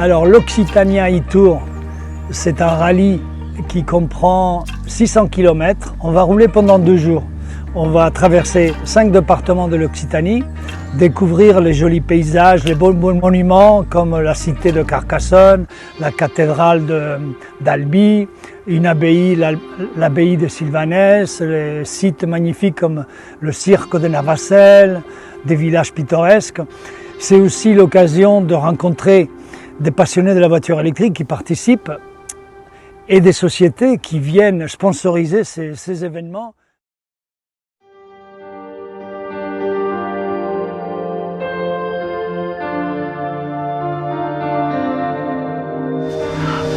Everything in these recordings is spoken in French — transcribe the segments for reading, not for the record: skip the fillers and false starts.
Alors l'Occitania e-Tour, c'est un rallye qui comprend 600 km. On va rouler pendant 2 jours. On va traverser 5 départements de l'Occitanie, découvrir les jolis paysages, les beaux monuments comme la cité de Carcassonne, la cathédrale d'Albi, une abbaye, l'abbaye de Sylvanès, les sites magnifiques comme le cirque de Navacelles, des villages pittoresques. C'est aussi l'occasion de rencontrer des passionnés de la voiture électrique qui participent et des sociétés qui viennent sponsoriser ces événements.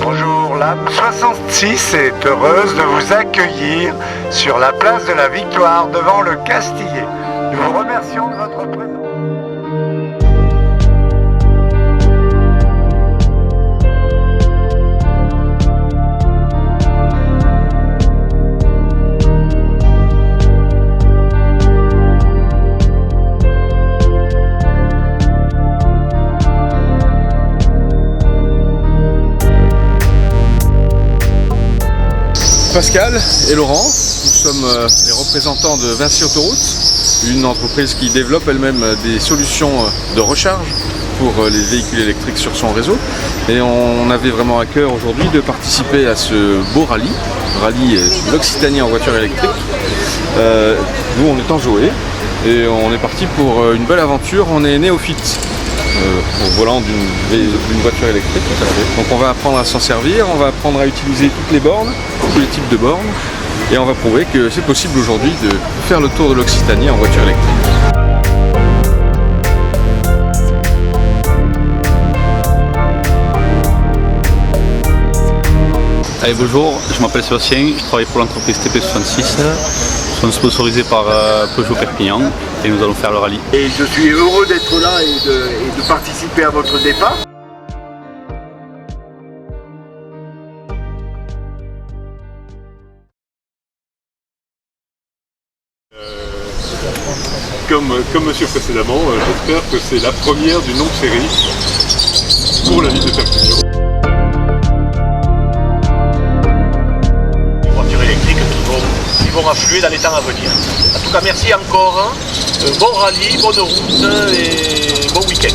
Bonjour, la 66 est heureuse de vous accueillir sur la place de la Victoire devant le Castillet. Nous vous remercions de votre présence. Pascal et Laurent, nous sommes les représentants de Vinci Autoroute, une entreprise qui développe elle-même des solutions de recharge pour les véhicules électriques sur son réseau. Et on avait vraiment à cœur aujourd'hui de participer à ce beau rallye l'Occitanie en voiture électrique. Nous on est en Zoé et on est parti pour une belle aventure, on est néophyte. Au volant d'une voiture électrique. Donc on va apprendre à s'en servir, on va apprendre à utiliser toutes les bornes, tous les types de bornes, et on va prouver que c'est possible aujourd'hui de faire le tour de l'Occitanie en voiture électrique. Allez, bonjour, je m'appelle Sébastien, je travaille pour l'entreprise TP66. Nous sommes sponsorisés par Peugeot Perpignan et nous allons faire le rallye. Et je suis heureux d'être là et de participer à votre départ. Comme monsieur précédemment, j'espère que c'est la première d'une longue série pour la ville de Perpignan. Vont affluer dans les temps à venir. En tout cas, merci encore. Bon rallye, bonne route et bon week-end.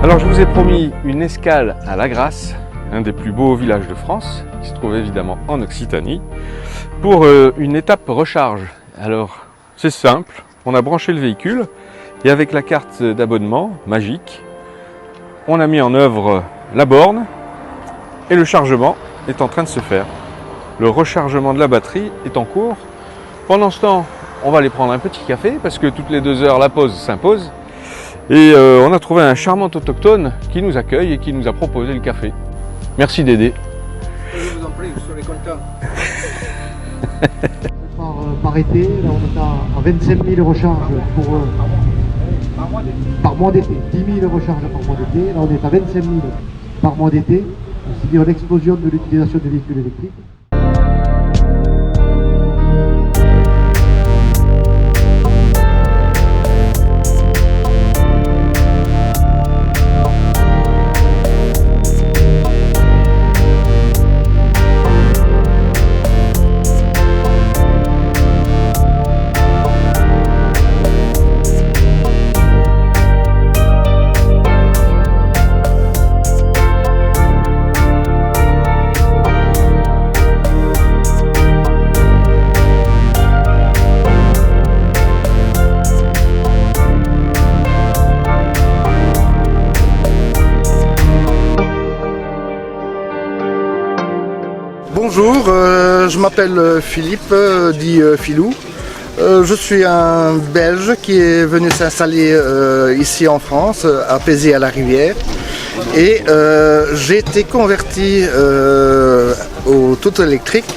Alors je vous ai promis une escale à La Grasse, un des plus beaux villages de France, qui se trouve évidemment en Occitanie, pour une étape recharge. Alors c'est simple, on a branché le véhicule et avec la carte d'abonnement magique, on a mis en œuvre la borne et le chargement est en train de se faire. Le rechargement de la batterie est en cours. Pendant ce temps, on va aller prendre un petit café parce que toutes les 2 heures la pause s'impose. Et on a trouvé un charmant autochtone qui nous accueille et qui nous a proposé le café. Merci Dédé. Je vous en prie, je serai content. par été, là on est à 25 000 recharges par mois d'été. 10 000 recharges par mois d'été, là on est à 25 000 par mois d'été. C'est-à-dire l'explosion de l'utilisation des véhicules électriques. Bonjour, je m'appelle Philippe, dit Philou. Je suis un Belge qui est venu s'installer ici en France, à Pézy-à-la-Rivière. Et j'ai été converti au tout électrique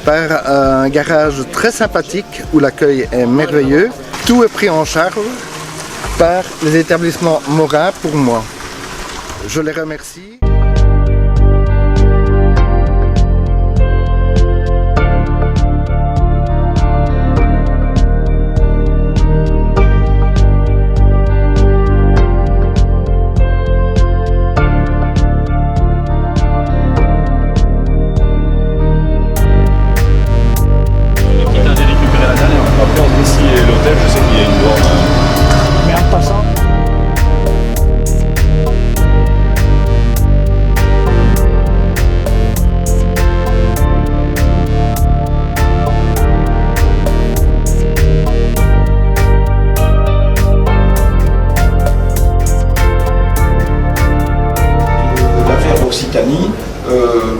par un garage très sympathique où l'accueil est merveilleux. Tout est pris en charge par les établissements Morin pour moi. Je les remercie. Après, on ici l'hôtel, je sais qu'il y a une borne. Mais en passant, l'affaire Occitanie,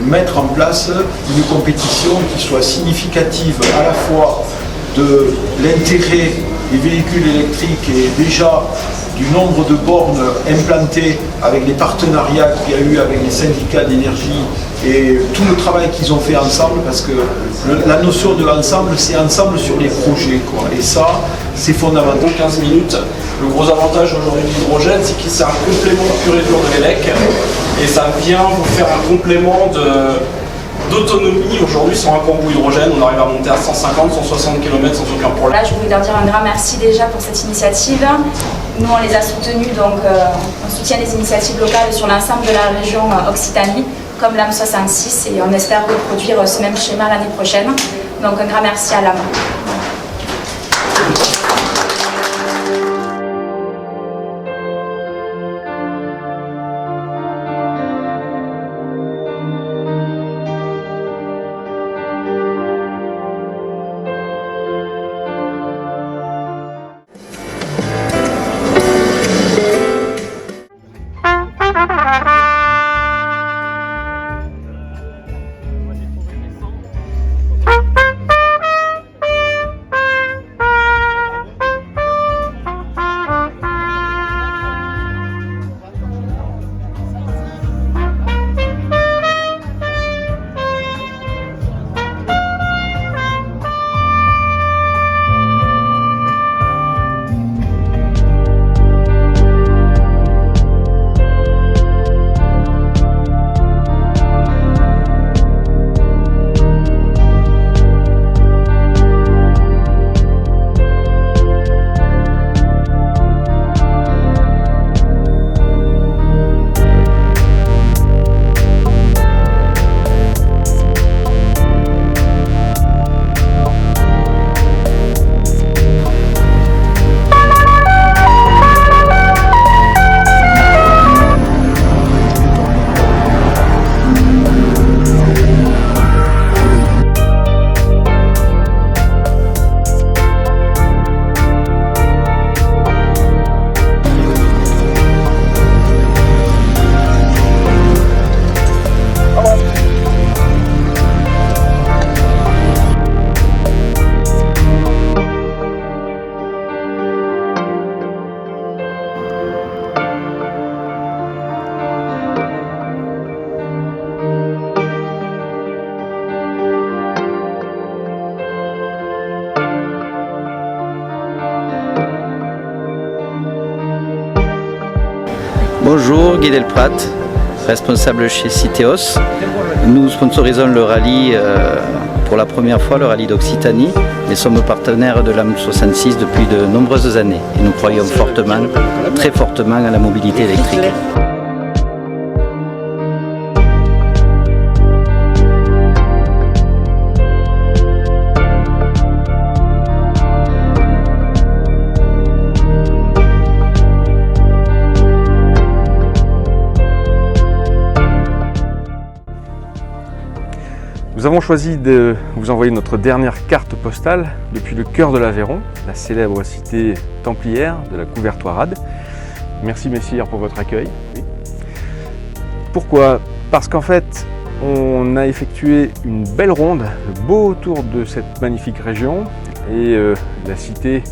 mettre en place une compétition qui soit significative à la fois de l'intérêt des véhicules électriques et déjà du nombre de bornes implantées avec les partenariats qu'il y a eu avec les syndicats d'énergie et tout le travail qu'ils ont fait ensemble, parce que la notion de l'ensemble, c'est ensemble sur les projets, quoi. Et ça, c'est fondamental. 15 minutes. Le gros avantage aujourd'hui de l'hydrogène, c'est que c'est un complément pur et dur de l'élec et ça vient vous faire un complément d'autonomie. Aujourd'hui, sur un combo hydrogène, on arrive à monter à 150, 160 km sans aucun problème. Là, je voulais leur dire un grand merci déjà pour cette initiative. Nous, on les a soutenus, donc on soutient les initiatives locales sur l'ensemble de la région Occitanie, comme l'AM 66, et on espère reproduire ce même schéma l'année prochaine. Donc un grand merci à l'AM. Bonjour, Guy Delprat, responsable chez Citeos. Nous sponsorisons le rallye pour la première fois, le rallye d'Occitanie, et sommes partenaires de l'AM 66 depuis de nombreuses années. Et nous croyons fortement, très fortement à la mobilité électrique. Nous avons choisi de vous envoyer notre dernière carte postale depuis le cœur de l'Aveyron, la célèbre cité templière de la Couvertoirade. Merci messire pour votre accueil. Pourquoi? Parce qu'en fait, On a effectué une belle ronde, le beau tour de cette magnifique région et la cité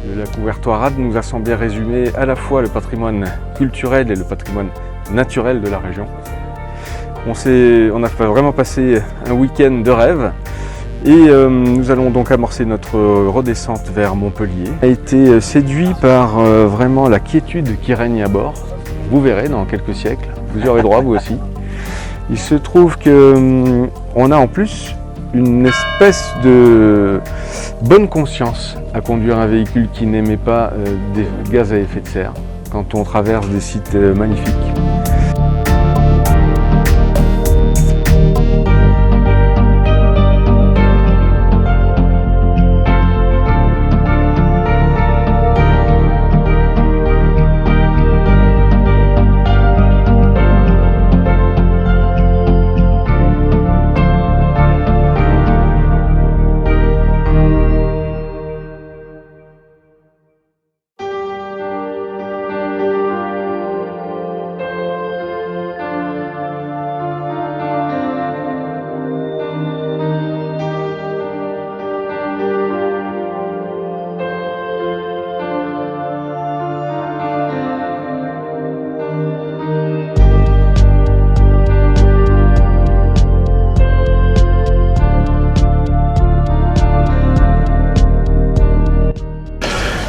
de la Couvertoirade nous a semblé résumer à la fois le patrimoine culturel et le patrimoine naturel de la région. On a vraiment passé un week-end de rêve et nous allons donc amorcer notre redescente vers Montpellier. On a été séduit par vraiment la quiétude qui règne à bord. Vous verrez dans quelques siècles, vous y aurez droit vous aussi. Il se trouve qu'on a en plus une espèce de bonne conscience à conduire un véhicule qui n'émet pas des gaz à effet de serre quand on traverse des sites magnifiques.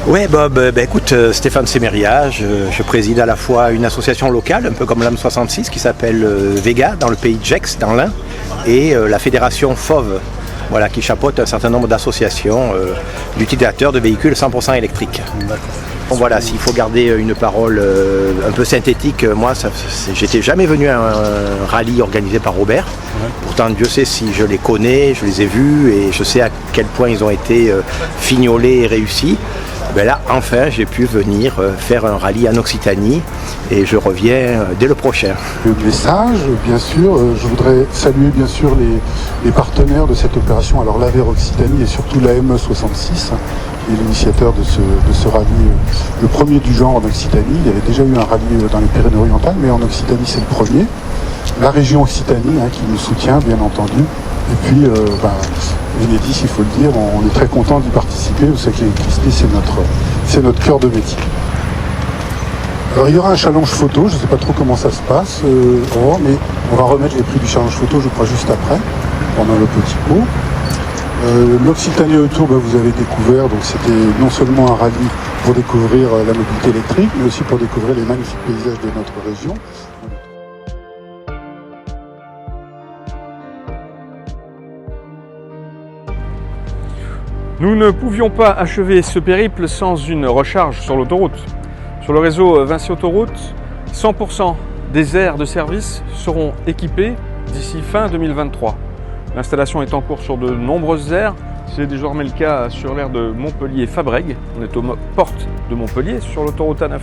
Ouais Bob, écoute, Stéphane Séméria, je préside à la fois une association locale, un peu comme l'AM 66, qui s'appelle Vega, dans le pays de Gex, dans l'Ain, et la fédération FOV, voilà, qui chapeaute un certain nombre d'associations d'utilisateurs de véhicules 100% électriques. Bon, voilà, s'il faut garder une parole un peu synthétique, moi, j'étais jamais venu à un rallye organisé par Robert. Pourtant, Dieu sait si je les connais, je les ai vus et je sais à quel point ils ont été fignolés et réussis. Ben là, enfin, j'ai pu venir faire un rallye en Occitanie et je reviens dès le prochain. Le message, bien sûr, je voudrais saluer bien sûr les partenaires de cette opération, alors l'AVER Occitanie et surtout l'AME 66, qui est l'initiateur de ce rallye, le premier du genre en Occitanie. Il y avait déjà eu un rallye dans les Pyrénées-Orientales, mais en Occitanie c'est le premier. La région Occitanie qui nous soutient, bien entendu. Et puis, Enedis, il faut le dire, on est très content d'y participer. Vous savez que l'électricité, c'est notre cœur de métier. Alors, il y aura un challenge photo, je ne sais pas trop comment ça se passe, mais on va remettre les prix du challenge photo, je crois, juste après, pendant le petit pot. L'Occitanie Autour, vous avez découvert, donc c'était non seulement un rallye pour découvrir la mobilité électrique, mais aussi pour découvrir les magnifiques paysages de notre région. Nous ne pouvions pas achever ce périple sans une recharge sur l'autoroute. Sur le réseau Vinci Autoroute, 100% des aires de service seront équipées d'ici fin 2023. L'installation est en cours sur de nombreuses aires. C'est désormais le cas sur l'aire de Montpellier-Fabrègues. On est aux portes de Montpellier sur l'autoroute A9.